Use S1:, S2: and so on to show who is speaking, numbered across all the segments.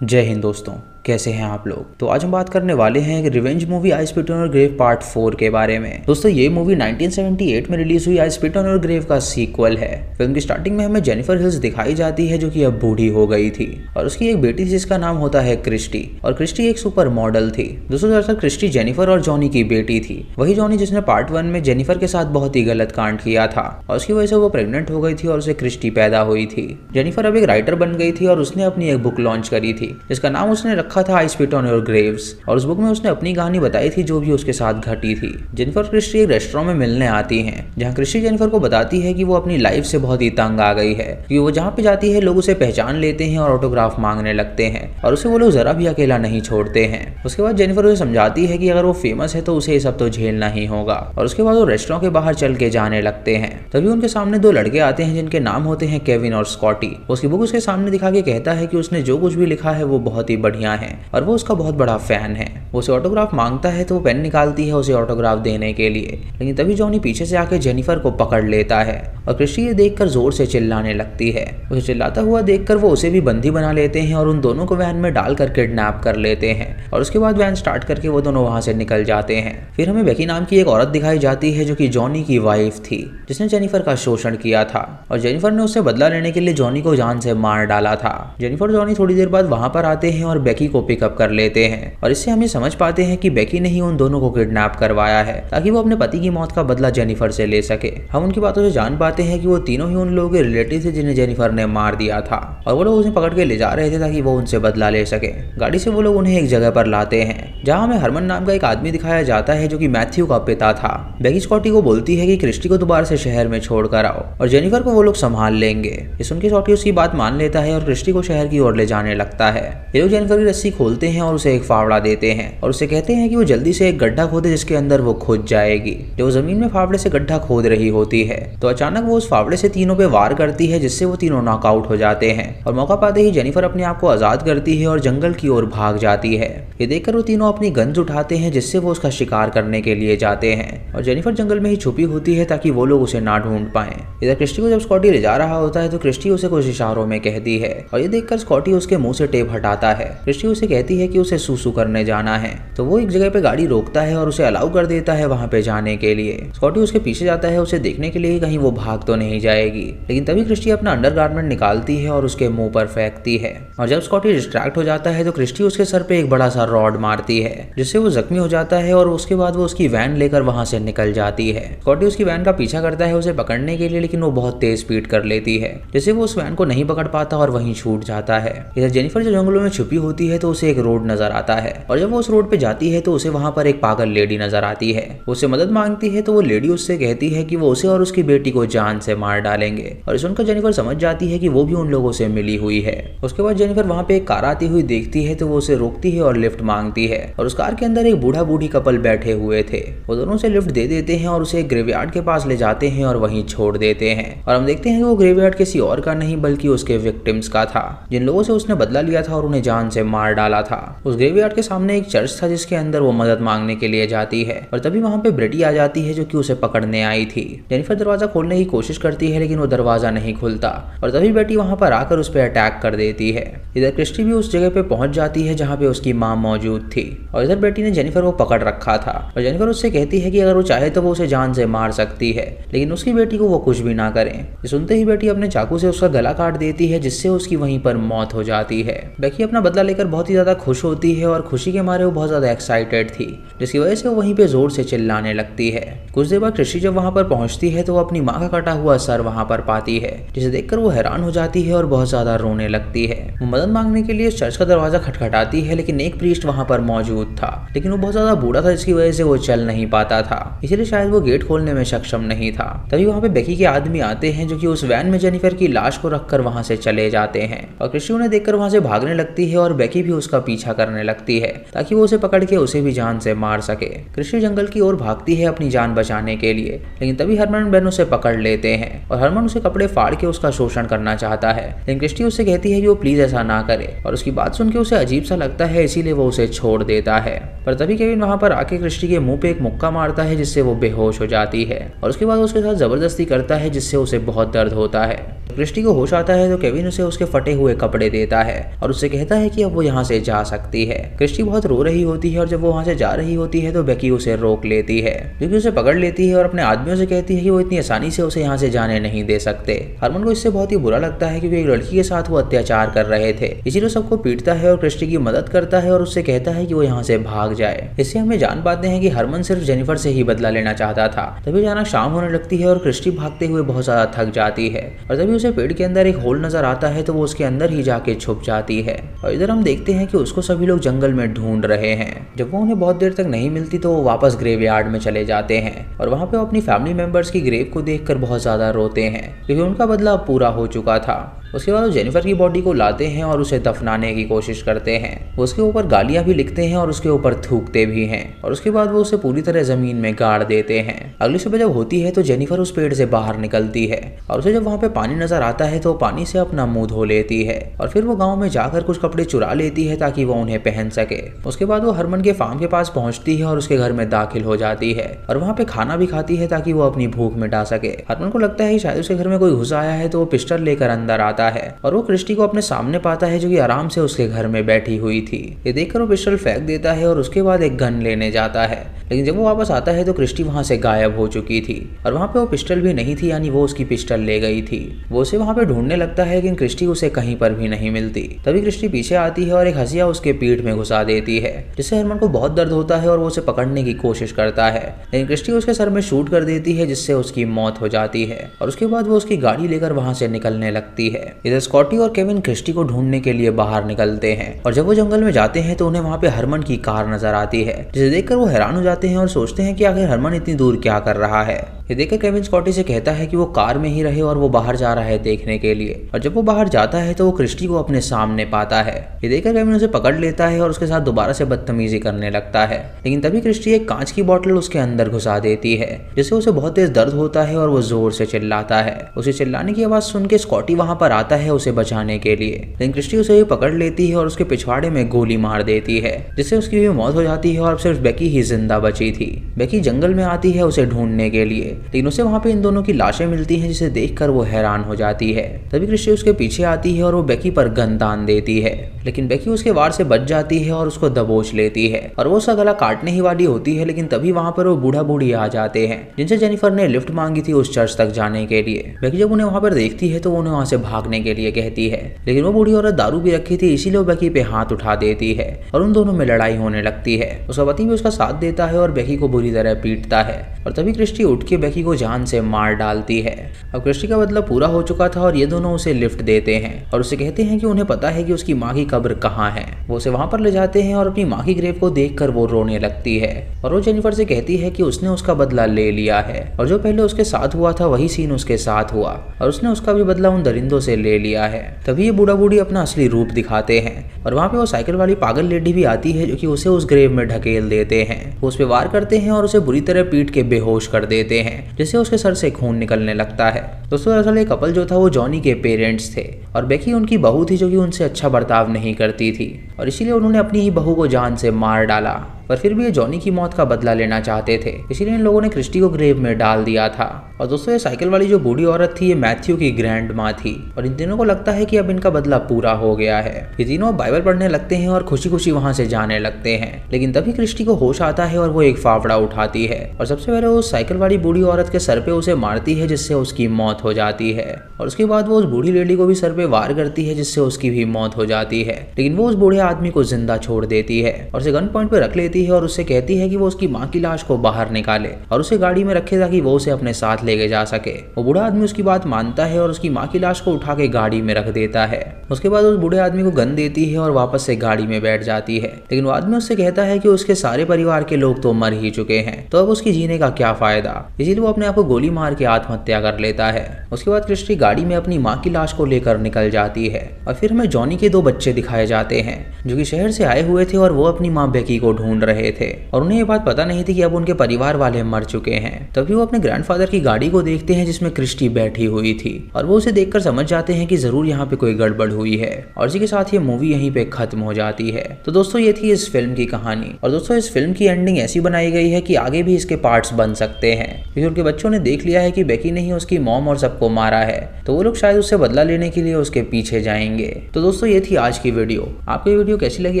S1: जय हिंद दोस्तों, कैसे हैं आप लोग। तो आज हम बात करने वाले हैं एक revenge movie I spit on your grave part 4 के बारे में। दोस्तों ये मूवी 1978 में रिलीज हुई I spit on your grave का सीक्वल है। फिल्म की स्टार्टिंग में हमें जेनिफर हिल्स दिखाई जाती है जो कि अब बूढ़ी हो गई थी और उसकी एक बेटी थी जिसका नाम होता है क्रिस्टी, और क्रिस्टी एक सुपर मॉडल थी। दोस्तों दरअसल क्रिस्टी जेनिफर और जॉनी की बेटी थी, वही जॉनी जिसने पार्ट 1 में जेनिफर के साथ बहुत ही गलत कांड किया था और उसकी वजह से वो प्रेग्नेंट हो गई थी और उसे क्रिस्टी पैदा हुई थी। जेनिफर अब एक राइटर बन गई थी और उसने अपनी एक बुक लॉन्च करी थी जिसका नाम उसने रखा था आई स्पिट ऑन योर ग्रेव्स, और उस बुक में उसने अपनी कहानी बताई थी जो भी उसके साथ घटी थी। जेनिफर और क्रिस्टी एक रेस्टोरेंट में मिलने आती हैं जहां क्रिस्टी जेनिफर को बताती है कि वो अपनी लाइफ से बहुत ही तंग आ गई है कि वो जहां पे जाती है लोग उसे पहचान लेते हैं और ऑटोग्राफ मांगने लगते हैं और उसे वो लोग जरा भी अकेला नहीं छोड़ते हैं। उसके बाद जेनिफर उसे समझाती है कि अगर वो फेमस है तो उसे ये सब तो झेलना ही होगा, और उसके बाद वो रेस्टोरेंट के बाहर चल के जाने लगते हैं। तभी उनके सामने दो लड़के आते हैं जिनके नाम होते हैं केविन और स्कॉटी। उसकी बुक उसके सामने दिखा के कहता है कि उसने जो कुछ भी लिखा है वो बहुत ही बढ़िया है और वो उसका बहुत बड़ा फैन है। वो उसे ऑटोग्राफ मांगता है तो वो पेन निकालती है उसे ऑटोग्राफ देने के लिए, लेकिन तभी जॉनी पीछे से आके जेनिफर को पकड़ लेता है और क्रिस्टी ये देखकर जोर से चिल्लाने लगती है। उसे चिल्लाता हुआ देखकर वो उसे भी बंदी बना लेते हैं और उन दोनों को वैन में डालकर किडनैप कर लेते हैं और उसके बाद वैन स्टार्ट करके वो दोनों वहां से निकल जाते हैं। फिर हमें बेकी नाम की एक औरत दिखाई जाती है जो कि जॉनी की वाइफ थी जिसने जेनिफर का शोषण किया था और जेनिफर ने उससे बदला लेने के लिए जॉनी को जान से मार डाला था। जेनिफर और जॉनी थोड़ी देर बाद वहां पर आते हैं और बेकी को पिकअप कर लेते हैं और इससे हम ये समझ पाते हैं कि बेकी ने ही उन दोनों को किडनैप करवाया है ताकि वो अपने पति की मौत का बदला जेनिफर से ले सके। हम उनकी बातों से जान पाते हैं कि वो तीनों ही उन लोगों के रिलेटिव थे जिन्हें जेनिफर ने मार दिया था और वो लोग उन्हें पकड़ के ले जा रहे थे ताकि वो उनसे बदला ले सके। गाड़ी से वो लोग उन्हें एक जगह पर लाते हैं जहाँ हमें हरमन नाम का एक आदमी दिखाया जाता है जो कि मैथ्यू का पिता था। बेकी स्कॉटी को बोलती है कि क्रिस्टी को दोबारा से शहर में छोड़कर आओ और जेनिफर को वो लोग संभाल लेंगे। ये सुनकर स्कॉटी उसकी बात मान लेता है और क्रिस्टी को शहर की ओर ले जाने लगता है। ये लोग जेनिफर की रस्सी खोलते हैं और उसे एक फावड़ा देते हैं और उसे कहते हैं कि वो जल्दी से एक गड्ढा खोदे जिसके अंदर वो खुद जाएगी। जब वो जमीन में फावड़े से गड्ढा खोद रही होती है तो अचानक वो उस फावड़े से तीनों पे वार करती है जिससे वो तीनों नॉकआउट हो जाते हैं और मौका पाते ही जेनिफर अपने आप को आजाद करती है और जंगल की ओर भाग जाती है। ये देखकर वो तीनों अपनी गन्स उठाते हैं जिससे वो उसका शिकार करने के लिए जाते हैं और जेनिफर जंगल में ही छुपी होती है ताकि वो लोग उसे ना ढूंढ पाए। इधर क्रिस्टी को जब स्कॉटी ले जा रहा होता है तो क्रिस्टी उसे कुछ इशारों में कहती है और ये देखकर स्कॉटी उसके मुंह से टेप हटाता है। क्रिस्टी उसे कहती है कि उसे सूसू करने जाना है तो वो एक जगह पे गाड़ी रोकता है और उसे अलाउ कर देता है वहां पे जाने के लिए। स्कॉटी उसके पीछे जाता है उसे देखने के लिए कहीं वो भाग तो नहीं जाएगी, लेकिन तभी क्रिस्टी अपना अंडरगारमेंट निकालती है और उसके मुंह पर फेंकती है और जब स्कॉटी डिस्ट्रैक्ट हो जाता है तो क्रिस्टी उसके सर पे एक बड़ा सा रॉड मारती है जिससे वो जख्मी हो जाता है और उसके बाद वो उसकी वैन लेकर वहां से निकल जाती है। स्कॉटी उसकी वैन का पीछा करता है उसे पकड़ने के लिए, लेकिन वो बहुत तेज स्पीड कर लेती है जिससे वो उस वैन को नहीं पकड़ पाता और वहीं छूट जाता है। इधर जेनिफर जो जंगलों में छुपी होती है तो उसे एक रोड नजर आता है और जब वो उस रोड पे जाती है तो उसे वहां पर एक पागल लेडी नजर आती है। उससे मदद मांगती है तो वो लेडी उससे कहती है कि वो उसे और उसकी बेटी को जान से मार डालेंगे और सुनकर जेनिफर समझ जाती है कि वो भी उन लोगों से मिली हुई है। उसके बाद जेनिफर वहां पे एक कार आती हुई देखती है तो वो उसे रोकती है और लिफ्ट मांगती है और उस कार के अंदर एक बूढ़ा बूढ़ी कपल बैठे हुए थे। वो दोनों से लिफ्ट दे देते हैं और उसे एक ग्रेवयार्ड के पास ले जाते हैं और वहीं छोड़ देते हैं और हम देखते हैं कि वो ग्रेवयार्ड किसी और का नहीं बल्कि उसके विक्टिम्स का था जिन लोगों से उसने बदला लिया था और उन्हें जान से मार डाला था। उस ग्रेवयार्ड के सामने एक चर्च था जिसके अंदर वो मदद मांगने के लिए जाती है और तभी वहां पे ब्रेडी आ जाती है जो कि उसे पकड़ने आई थी। जेनिफर दरवाजा खोलने की कोशिश करती है लेकिन वो दरवाजा नहीं खुलता और तभी बेटी वहां पर आकर उस पर अटैक कर देती है। इधर क्रिस्टी भी उस जगह पे पहुंच जाती है जहां पे उसकी मां मौजूद थी और इधर बेटी ने जेनिफर को पकड़ रखा था और जेनिफर उससे कहती है कि अगर वो चाहे तो वो उसे जान से मार सकती है, लेकिन उसकी बेटी को वो कुछ भी ना करें। ये सुनते ही बेटी अपने चाकू से उसका गला काट देती है जिससे उसकी वहीं पर मौत हो जाती है। बेकी अपना बदला लेकर बहुत ही ज्यादा खुश होती है और खुशी के मारे वो बहुत ज्यादा एक्साइटेड थी जिसकी वजह से वो वहीं पे जोर से चिल्लाने लगती है। कुछ देर बाद क्रिस्टी जब वहां पर पहुंचती है तो वो अपनी माँ का कटा हुआ सर वहां पर पाती है जिसे देखकर वो हैरान हो जाती है और बहुत ज्यादा रोने लगती है। वो मदद मांगने के लिए चर्च का दरवाजा खटखटाती है लेकिन एक प्रीस्ट वहां पर मौजूद था, लेकिन वो बहुत ज्यादा बूढ़ा था जिसकी वजह से वो चल नहीं पाता था, इसलिए शायद वो गेट खोलने में सक्षम नहीं था। तभी वहां पे बेकी के आदमी आते हैं जो कि उस वैन में जेनिफर की लाश को रखकर वहां से चले जाते हैं और क्रिस्टी उन्हें देखकर वहां से भागने लगती है और बेकी भी उसका पीछा करने लगती है ताकि वो उसे पकड़ के उसे भी जान से मार सके। क्रिस्टी जंगल की ओर भागती है अपनी जान बचाने के लिए, लेकिन तभी हरमन बेन उसे पकड़ लेते हैं और हरमन उसे कपड़े फाड़ के उसका शोषण करना चाहता है, लेकिन क्रिस्टी उससे कहती है कि वो प्लीज ऐसा ना करे और उसकी बात सुन के उसे अजीब सा लगता है, इसीलिए वो उसे छोड़ देता है। पर तभी केविन वहां पर आके क्रिस्टी के मुंह पे एक मुक्का मारता है जिससे वो बेहोश हो जाती है और उसके बाद उसके साथ जबरदस्ती करता है जिससे उसे बहुत दर्द होता है। जब क्रिस्टी को होश आता है तो केविन उसे उसके फटे हुए कपड़े देता है और उससे कहता है कि अब वो यहाँ से जा सकती है। क्रिस्टी बहुत रो रही होती है और जब वो वहाँ से जा रही होती है तो बेकी उसे रोक लेती है, जो कि उसे पकड़ लेती है और अपने आदमियों से कहती है कि वो इतनी आसानी से उसे यहाँ से जाने नहीं दे सकते। हरमन को इससे बहुत ही बुरा लगता है क्योंकि एक लड़की के साथ वो अत्याचार कर रहे थे, इसीलिए सबको पीटता है और क्रिस्टी की मदद करता है और उससे कहता है कि वो यहाँ से भाग जाए। इससे हमें जान पाते हैं कि हरमन सिर्फ जेनिफर से ही बदला लेना चाहता था। तभी अचानक शाम होने लगती है और क्रिस्टी भागते हुए बहुत ज्यादा थक जाती है और तभी उसे पेड़ के अंदर एक होल नजर आता है तो वो उसके अंदर ही जाके छुप जाती है। और इधर हम देखते हैं कि उसको सभी लोग जंगल में ढूंढ रहे हैं। जब वो उन्हें बहुत देर तक नहीं मिलती तो वो वापस ग्रेवयार्ड में चले जाते हैं और वहाँ पे वो अपनी फैमिली मेंबर्स की ग्रेव को देखकर बहुत ज्यादा रोते हैं क्योंकि उनका बदला पूरा हो चुका था। उसके बाद वो जेनिफर की बॉडी को लाते हैं और उसे दफनाने की कोशिश करते हैं। उसके ऊपर गालियां भी लिखते हैं और उसके ऊपर थूकते भी हैं और उसके बाद वो उसे पूरी तरह जमीन में गाड़ देते हैं। अगली सुबह जब होती है तो जेनिफर उस पेड़ से बाहर निकलती है और उसे जब वहाँ पे पानी नजर आता है तो पानी से अपना मुंह धो लेती है और फिर वो गाँव में जाकर कुछ कपड़े चुरा लेती है ताकि वो उन्हें पहन सके। उसके बाद वो हरमन के फार्म के पास पहुंचती है और उसके घर में दाखिल हो जाती है और वहाँ पे खाना भी खाती है ताकि वो अपनी भूख मिटा सके। हरमन को लगता है कि शायद उसके घर में कोई घुस आया है तो वो पिस्टल लेकर अंदर आता है और वो क्रिस्टी को अपने सामने पाता है जो कि आराम से उसके घर में बैठी हुई थी। ये देखकर वो पिस्टल फेंक देता है और उसके बाद एक गन लेने जाता है, लेकिन जब वो वापस आता है तो क्रिस्टी वहां से गायब हो चुकी थी और वहां पे वो पिस्टल भी नहीं थी, यानी वो उसकी पिस्टल ले गई थी। वो उसे वहां पे ढूंढने लगता है लेकिन क्रिस्टी उसे कहीं पर भी नहीं मिलती। तभी क्रिस्टी पीछे आती है और एक हंसिया उसके पीठ में घुसा देती है जिससे हरमन को बहुत दर्द होता है और वो उसे पकड़ने की कोशिश करता है, लेकिन क्रिस्टी उसके सर में शूट कर देती है जिससे उसकी मौत हो जाती है और उसके बाद वो उसकी गाड़ी लेकर वहां से निकलने लगती है। इधर स्कॉटी और केविन क्रिस्टी को ढूंढने के लिए बाहर निकलते हैं और जब वो जंगल में जाते हैं तो उन्हें वहां पे हरमन की कार नजर आती है, जिसे देखकर वो हैरान हो जाते हैं और सोचते हैं कि आखिर हरमन इतनी दूर क्या कर रहा है। ये देखकर केविन स्कॉटी से कहता है कि वो कार में ही रहे और वो बाहर जा रहा है देखने के लिए। और जब वो बाहर जाता है तो वो क्रिस्टी को अपने सामने पाता है। ये देखकर केविन उसे पकड़ लेता है और उसके साथ दोबारा से बदतमीजी करने लगता है, लेकिन तभी क्रिस्टी एक कांच की बोतल उसके अंदर घुसा देती है जिससे उसे बहुत तेज दर्द होता है और वो जोर से चिल्लाता है। उसे चिल्लाने की आवाज सुन के स्कॉटी वहां पर आता है उसे बचाने के लिए, लेकिन क्रिस्टी उसे भी पकड़ लेती है और उसके पिछवाड़े में गोली मार देती है जिससे उसकी भी मौत हो जाती है और सिर्फ बेकी ही जिंदा बची थी। बेकी जंगल में आती है उसे ढूंढने के लिए, लेकिन उसे वहां पे इन दोनों की लाशें मिलती हैं जिसे देखकर वो हैरान हो जाती है। तभी क्रिस्टी उसके पीछे आती है और वो बेकी पर गन तान देती है, लेकिन बेकी उसके वार से बच जाती है और उसको दबोच लेती है और वो उसका गला काटने ही वाली होती है, लेकिन तभी वहां पर वो बूढ़ा बूढ़ी आ जाते हैं जिनसे जेनिफर ने लिफ्ट मांगी थी उस चर्च तक जाने के लिए। बेकी जब उन्हें वहां पर देखती है तो उन्हें वहां से भागने के लिए कहती है, लेकिन वो बूढ़ी औरत दारू भी रखी थी इसीलिए वो बेकी पे हाथ उठा देती है और उन दोनों में लड़ाई होने लगती है। उसका पति भी उसका साथ देता है और बेकी को बुरी तरह पीटता है और तभी क्रिस्टी उठ के बेकी को जान से मार डालती है। अब क्रिस्टी का बदला पूरा हो चुका था और ये दोनों उसे लिफ्ट देते हैं और उसे कहते हैं कि उन्हें पता है कि उसकी माँ की कब्र कहाँ है। वो उसे वहां पर ले जाते हैं और अपनी माँ की ग्रेव को देखकर वो रोने लगती है और वो जेनिफर से कहती है कि उसने उसका बदला ले लिया है और जो पहले उसके साथ हुआ था वही सीन उसके साथ हुआ और उसने उसका भी बदला उन दरिंदों से ले लिया है। तभी ये बूढ़ा बूढ़ी अपना असली रूप दिखाते हैं और वहाँ पे वो साइकिल वाली पागल लेडी भी आती है जो कि उसे उस ग्रेव में ढकेल देते हैं। वो उस पे वार करते हैं और उसे बुरी तरह पीट के बेहोश कर देते हैं जिससे उसके सर से खून निकलने लगता है। दोस्तों दरअसल ये कपल जो था वो जॉनी के पेरेंट्स थे और बेकी उनकी बहू थी जो कि उनसे अच्छा बर्ताव नहीं करती थी और इसीलिए उन्होंने अपनी ही बहू को जान से मार डाला, पर फिर भी ये जॉनी की मौत का बदला लेना चाहते थे, इसीलिए इन लोगों ने क्रिस्टी को ग्रेव में डाल दिया था। और दोस्तों ये साइकिल वाली जो बूढ़ी औरत थी ये मैथ्यू की ग्रैंड माँ थी और इन तीनों को लगता है कि अब इनका बदला पूरा हो गया है। ये तीनों बाइबल पढ़ने लगते हैं और खुशी खुशी वहां से जाने लगते हैं, लेकिन तभी क्रिस्टी को होश आता है और वो एक फावड़ा उठाती है और सबसे पहले वो साइकिल वाली बूढ़ी औरत के सर पे उसे मारती है जिससे उसकी मौत हो जाती है और उसके बाद वो उस बूढ़ी लेडी को भी सर पे वार करती है जिससे उसकी भी मौत हो जाती है, लेकिन वो उस बूढ़े आदमी को जिंदा छोड़ देती है और उसे गन पॉइंट पे रख लेती है और उससे कहती है कि वो उसकी माँ की लाश को बाहर निकाले और उसे गाड़ी में रखे ताकि वो उसे अपने साथ लेके जा सके। वो बूढ़ा आदमी उसकी बात मानता है और उसकी माँ की लाश को उठा के गाड़ी में रख देता है। उसके बाद उस बूढ़े आदमी को गन देती है और वापस से गाड़ी में बैठ जाती है, लेकिन वो आदमी उससे कहता है कि उसके सारे परिवार के लोग तो मर ही चुके हैं तो अब उसकी जीने का क्या फायदा, इसीलिए वो अपने आप को गोली मार के आत्महत्या कर लेता है। उसके बाद क्रिस्टी गाड़ी में अपनी माँ की लाश को लेकर निकल जाती है और फिर हमें जॉनी के 2 बच्चे दिखाए जाते हैं जो कि शहर से आए हुए थे और वो अपनी माँ बेकी को ढूंढ रहे थे और उन्हें ये बात पता नहीं थी कि अब उनके परिवार वाले मर चुके हैं। तभी वो अपने ग्रैंडफादर की गाड़ी को देखते हैं जिसमें क्रिस्टी बैठी हुई थी और वो उसे देखकर समझ जाते हैं कि जरूर यहाँ पे कोई गड़बड़ हुई है और इसी के साथ ये मूवी यहीं पे खत्म हो जाती है। तो दोस्तों ये थी इस फिल्म की कहानी और दोस्तों इस फिल्म की एंडिंग ऐसी बनाई गई है कि आगे भी इसके पार्ट्स बन सकते हैं क्योंकि उनके बच्चों ने देख लिया है कि बेकी ने ही उसकी मॉम और सबको मारा है, तो वो लोग शायद उससे बदला लेने के लिए उसके पीछे जाएंगे। तो दोस्तों ये थी आज की वीडियो। आपको ये वीडियो कैसी लगी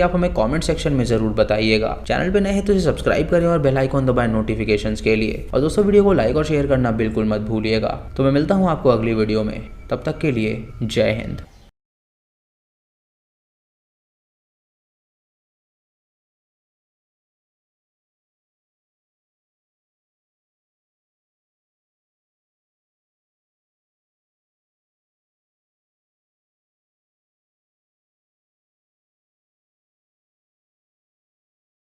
S1: आप हमें कमेंट सेक्शन में जरूर बताइएगा। चैनल पे नए हैं तो इसे सब्सक्राइब करें और बेल आइकन दबाएं नोटिफिकेशंस के लिए। और दोस्तों वीडियो को लाइक और शेयर करना बिल्कुल मत भूलिएगा। तो मैं मिलता हूँ आपको अगली वीडियो में, तब तक के लिए जय हिंद।